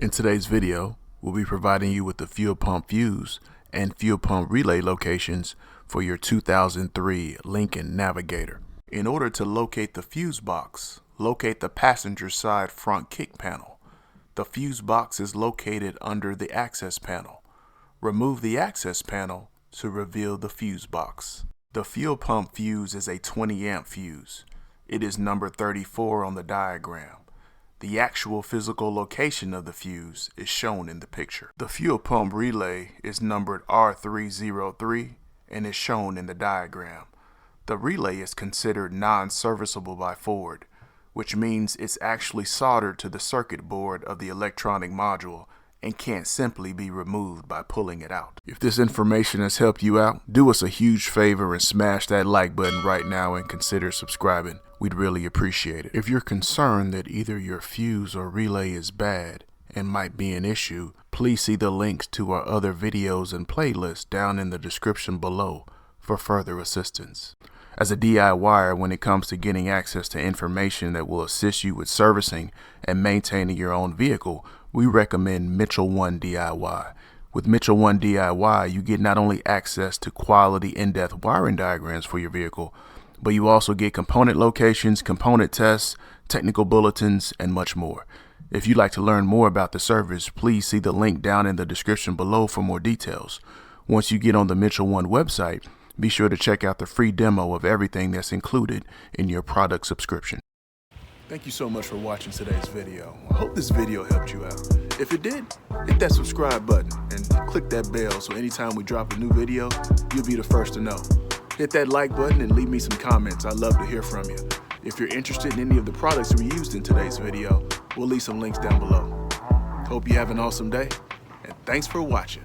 In today's video, we'll be providing you with the fuel pump fuse and fuel pump relay locations for your 2003 Lincoln Navigator. In order to locate the fuse box, locate the passenger side front kick panel. The fuse box is located under the access panel. Remove the access panel to reveal the fuse box. The fuel pump fuse is a 20 amp fuse. It is number 34 on the diagram. The actual physical location of the fuse is shown in the picture. The fuel pump relay is numbered R303 and is shown in the diagram. The relay is considered non-serviceable by Ford, which means it's actually soldered to the circuit board of the electronic module and can't simply be removed by pulling it out. If this information has helped you out, do us a huge favor and smash that like button right now and consider subscribing. We'd really appreciate it. If you're concerned that either your fuse or relay is bad and might be an issue, please see the links to our other videos and playlists down in the description below for further assistance. As a DIYer, when it comes to getting access to information that will assist you with servicing and maintaining your own vehicle, we recommend Mitchell 1 DIY. With Mitchell 1 DIY, you get not only access to quality in-depth wiring diagrams for your vehicle, but you also get component locations, component tests, technical bulletins, and much more. If you'd like to learn more about the service, please see the link down in the description below for more details. Once you get on the Mitchell 1 website, be sure to check out the free demo of everything that's included in your product subscription. Thank you so much for watching today's video. I hope this video helped you out. If it did, hit that subscribe button and click that bell so anytime we drop a new video, you'll be the first to know. Hit that like button and leave me some comments. I'd love to hear from you. If you're interested in any of the products we used in today's video, we'll leave some links down below. Hope you have an awesome day, and thanks for watching.